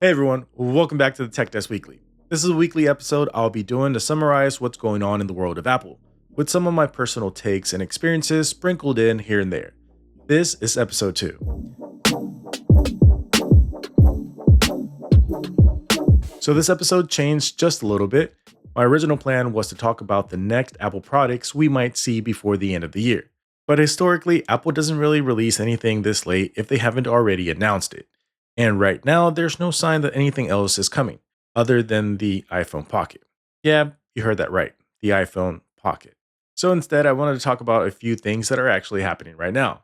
Hey everyone, welcome back to the Tech Desk Weekly. This is a weekly episode I'll be doing to summarize what's going on in the world of Apple, with some of my personal takes and experiences sprinkled in here and there. This is episode 2. So this episode changed just a little bit. My original plan was to talk about the next Apple products we might see before the end of the year. But historically, Apple doesn't really release anything this late if they haven't already announced it. And right now, there's no sign that anything else is coming, other than the iPhone Pocket. Yeah, you heard that right, the iPhone Pocket. So instead, I wanted to talk about a few things that are actually happening right now.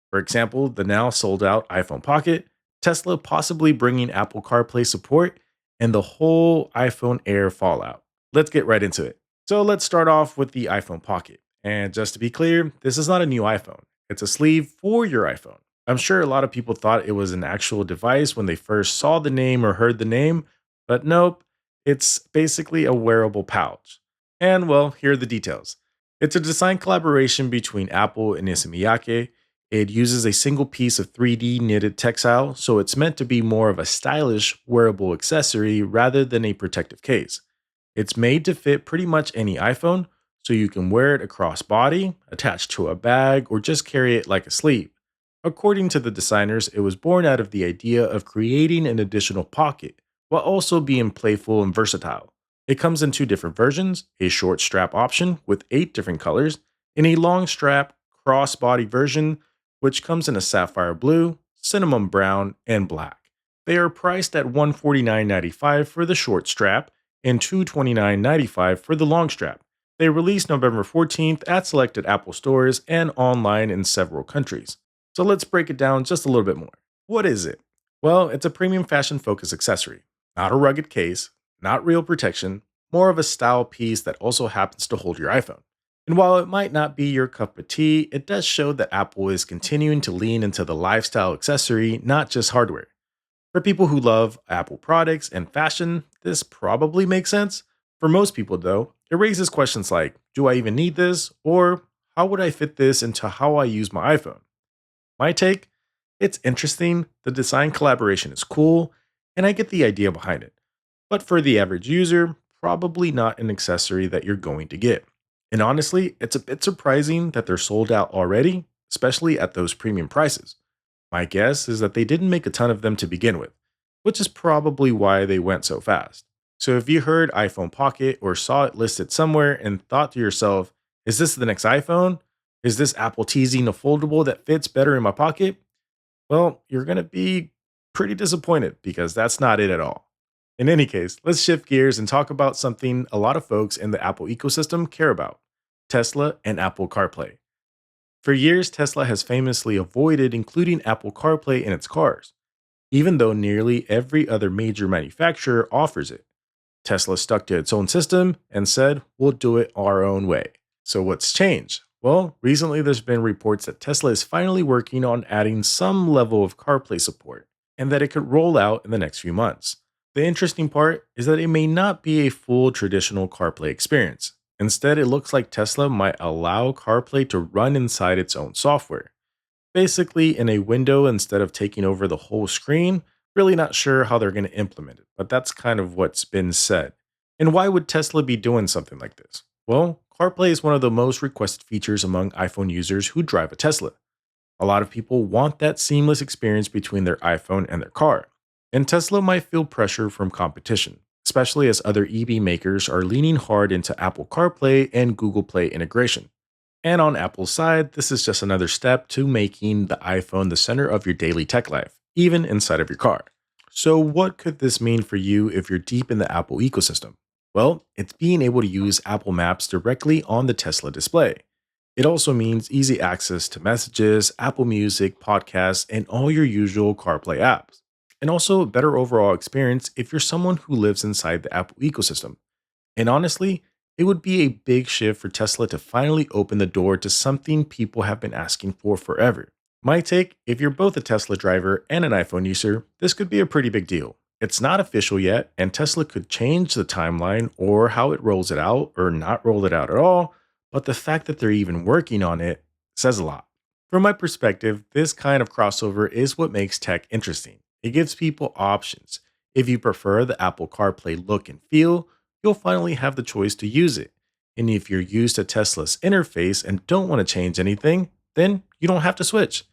For example, the now sold out iPhone Pocket, Tesla possibly bringing Apple CarPlay support, and the whole iPhone Air fallout. Let's get right into it. So let's start off with the iPhone Pocket. And just to be clear, this is not a new iPhone. It's a sleeve for your iPhone. I'm sure a lot of people thought it was an actual device when they first saw the name or heard the name, but nope, it's basically a wearable pouch. And well, here are the details. It's a design collaboration between Apple and Issey. It uses a single piece of 3D knitted textile, so it's meant to be more of a stylish, wearable accessory rather than a protective case. It's made to fit pretty much any iPhone, so you can wear it across body, attached to a bag, or just carry it like a sleeve. According to the designers, it was born out of the idea of creating an additional pocket, while also being playful and versatile. It comes in two different versions, a short strap option with 8 different colors, and a long strap crossbody version which comes in a sapphire blue, cinnamon brown, and black. They are priced at $149.95 for the short strap and $229.95 for the long strap. They released November 14th at selected Apple stores and online in several countries. So let's break it down just a little bit more. What is it? Well, it's a premium fashion focused accessory, not a rugged case, not real protection, more of a style piece that also happens to hold your iPhone. And while it might not be your cup of tea, it does show that Apple is continuing to lean into the lifestyle accessory, not just hardware. For people who love Apple products and fashion, this probably makes sense. For most people, though, it raises questions like, do I even need this? Or how would I fit this into how I use my iPhone? My take? It's interesting, the design collaboration is cool, and I get the idea behind it. But for the average user, probably not an accessory that you're going to get. And honestly, it's a bit surprising that they're sold out already, especially at those premium prices. My guess is that they didn't make a ton of them to begin with, which is probably why they went so fast. So if you heard iPhone Pocket or saw it listed somewhere and thought to yourself, is this the next iPhone? Is this Apple teasing a foldable that fits better in my pocket? Well, you're going to be pretty disappointed because that's not it at all. In any case, let's shift gears and talk about something a lot of folks in the Apple ecosystem care about: Tesla and Apple CarPlay. For years, Tesla has famously avoided including Apple CarPlay in its cars, even though nearly every other major manufacturer offers it. Tesla stuck to its own system and said, we'll do it our own way. So, what's changed? Well, recently there's been reports that Tesla is finally working on adding some level of CarPlay support and that it could roll out in the next few months. The interesting part is that it may not be a full traditional CarPlay experience. Instead, it looks like Tesla might allow CarPlay to run inside its own software, basically in a window instead of taking over the whole screen. Really not sure how they're going to implement it, but that's kind of what's been said. And why would Tesla be doing something like this? Well, CarPlay is one of the most requested features among iPhone users who drive a Tesla. A lot of people want that seamless experience between their iPhone and their car. And Tesla might feel pressure from competition, especially as other EV makers are leaning hard into Apple CarPlay and Google Play integration. And on Apple's side, this is just another step to making the iPhone the center of your daily tech life, even inside of your car. So, what could this mean for you if you're deep in the Apple ecosystem? Well, it's being able to use Apple Maps directly on the Tesla display. It also means easy access to messages, Apple Music, podcasts, and all your usual CarPlay apps. And also a better overall experience if you're someone who lives inside the Apple ecosystem. And honestly, it would be a big shift for Tesla to finally open the door to something people have been asking for forever. My take: if you're both a Tesla driver and an iPhone user, this could be a pretty big deal. It's not official yet, and Tesla could change the timeline or how it rolls it out or not roll it out at all, but the fact that they're even working on it says a lot. From my perspective, this kind of crossover is what makes tech interesting. It gives people options. If you prefer the Apple CarPlay look and feel, you'll finally have the choice to use it. And if you're used to Tesla's interface and don't want to change anything, then you don't have to switch.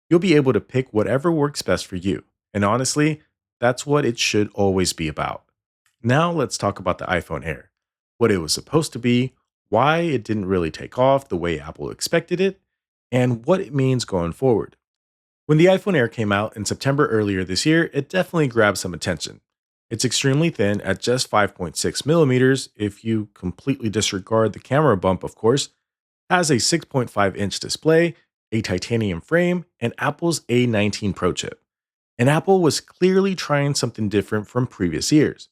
You'll be able to pick whatever works best for you. And honestly, that's what it should always be about. Now let's talk about the iPhone Air, what it was supposed to be, why it didn't really take off the way Apple expected it, and what it means going forward. When the iPhone Air came out in September earlier this year, it definitely grabbed some attention. It's extremely thin at just 5.6 millimeters, if you completely disregard the camera bump, of course, has a 6.5-inch display, a titanium frame, and Apple's A19 Pro chip. And Apple was clearly trying something different from previous years.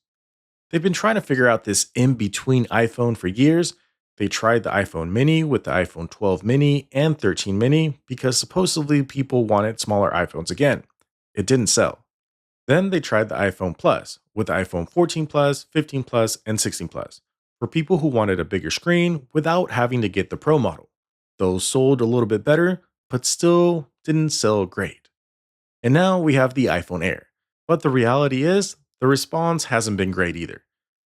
They've been trying to figure out this in between iPhone for years. They tried the iPhone mini with the iPhone 12 mini and 13 mini because supposedly people wanted smaller iPhones again. It didn't sell. Then they tried the iPhone Plus with the iPhone 14 Plus, 15 Plus, and 16 Plus for people who wanted a bigger screen without having to get the Pro model. Those sold a little bit better, but still didn't sell great. And now we have the iPhone Air. But the reality is, the response hasn't been great either.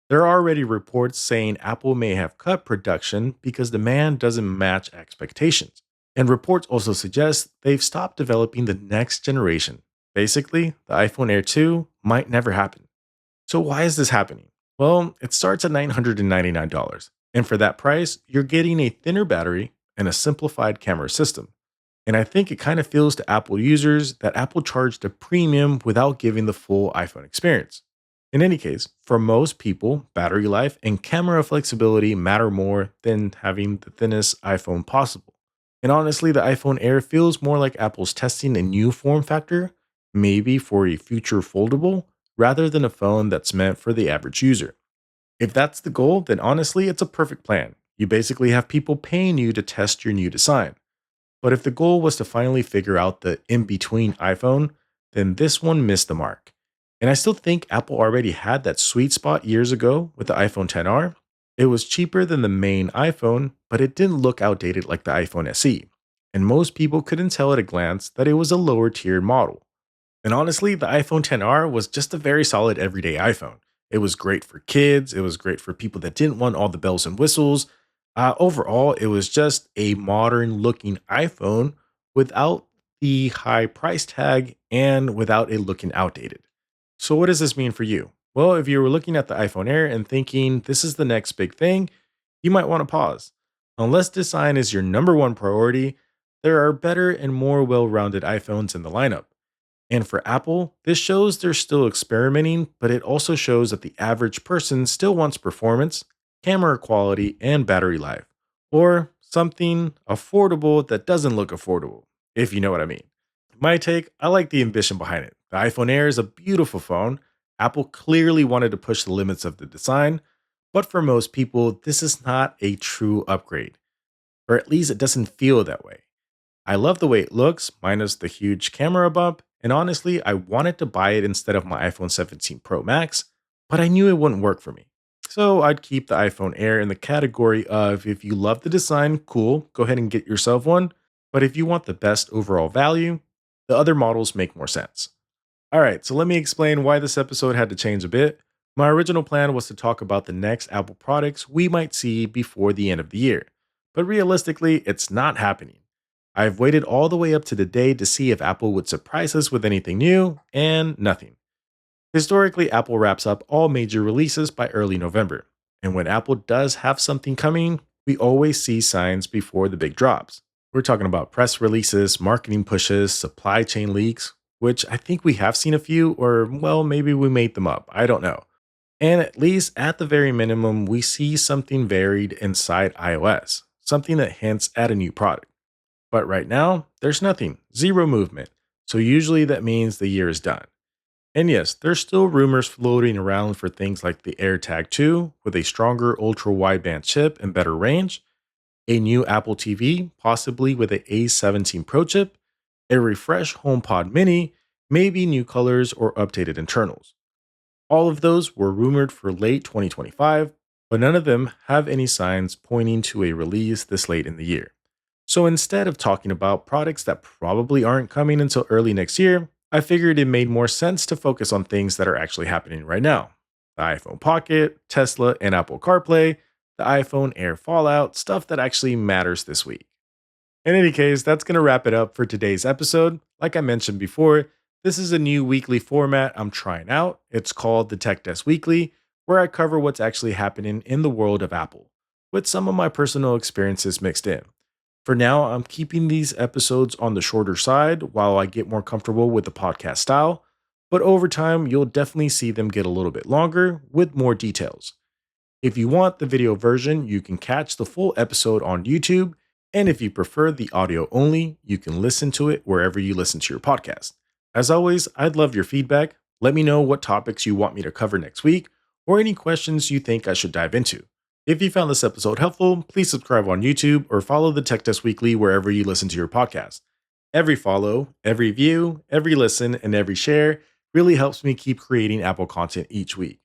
There are already reports saying Apple may have cut production because demand doesn't match expectations. And reports also suggest they've stopped developing the next generation. Basically, the iPhone Air 2 might never happen. So, why is this happening? Well, it starts at $999. And for that price, you're getting a thinner battery and a simplified camera system. And I think it kind of feels to Apple users that Apple charged a premium without giving the full iPhone experience. In any case, for most people, battery life and camera flexibility matter more than having the thinnest iPhone possible. And honestly, the iPhone Air feels more like Apple's testing a new form factor, maybe for a future foldable, rather than a phone that's meant for the average user. If that's the goal, then honestly, it's a perfect plan. You basically have people paying you to test your new design. But if the goal was to finally figure out the in between iPhone, then this one missed the mark. And I still think Apple already had that sweet spot years ago with the iPhone XR. It was cheaper than the main iPhone, but it didn't look outdated like the iPhone SE. And most people couldn't tell at a glance that it was a lower tier model. And honestly, the iPhone XR was just a very solid everyday iPhone. It was great for kids, it was great for people that didn't want all the bells and whistles. Overall, it was just a modern looking iPhone without the high price tag and without it looking outdated. So, what does this mean for you? Well, if you were looking at the iPhone Air and thinking this is the next big thing, you might want to pause. Unless design is your number one priority, there are better and more well rounded iPhones in the lineup. And for Apple, this shows they're still experimenting, but it also shows that the average person still wants performance, camera quality, and battery life, or something affordable that doesn't look affordable, if you know what I mean. My take, I like the ambition behind it. The iPhone Air is a beautiful phone. Apple clearly wanted to push the limits of the design, but for most people, this is not a true upgrade, or at least it doesn't feel that way. I love the way it looks, minus the huge camera bump, and honestly, I wanted to buy it instead of my iPhone 17 Pro Max, but I knew it wouldn't work for me. So I'd keep the iPhone Air in the category of if you love the design, cool, go ahead and get yourself one. But if you want the best overall value, the other models make more sense. Alright, so let me explain why this episode had to change a bit. My original plan was to talk about the next Apple products we might see before the end of the year. But realistically, it's not happening. I've waited all the way up to the day to see if Apple would surprise us with anything new, and nothing. Historically, Apple wraps up all major releases by early November. And when Apple does have something coming, we always see signs before the big drops. We're talking about press releases, marketing pushes, supply chain leaks, which I think we have seen a few, or well, maybe we made them up. I don't know. And at least at the very minimum, we see something varied inside iOS, something that hints at a new product. But right now, there's nothing, zero movement. So usually that means the year is done. And yes, there's still rumors floating around for things like the AirTag 2 with a stronger ultra wideband chip and better range, a new Apple TV, possibly with an A17 Pro chip, a refreshed HomePod Mini, maybe new colors or updated internals. All of those were rumored for late 2025, but none of them have any signs pointing to a release this late in the year. So instead of talking about products that probably aren't coming until early next year, I figured it made more sense to focus on things that are actually happening right now: the iPhone Pocket, Tesla, and Apple CarPlay, the iPhone Air Fallout, stuff that actually matters this week. In any case, that's going to wrap it up for today's episode. Like I mentioned before, this is a new weekly format I'm trying out. It's called the Tech Desk Weekly, where I cover what's actually happening in the world of Apple, with some of my personal experiences mixed in. For now, I'm keeping these episodes on the shorter side while I get more comfortable with the podcast style, but over time, you'll definitely see them get a little bit longer with more details. If you want the video version, you can catch the full episode on YouTube. And if you prefer the audio only, you can listen to it wherever you listen to your podcast. As always, I'd love your feedback. Let me know what topics you want me to cover next week or any questions you think I should dive into. If you found this episode helpful, please subscribe on YouTube or follow the Tech Test Weekly wherever you listen to your podcast. Every follow, every view, every listen, and every share really helps me keep creating Apple content each week.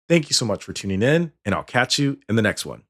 Thank you so much for tuning in, and I'll catch you in the next one.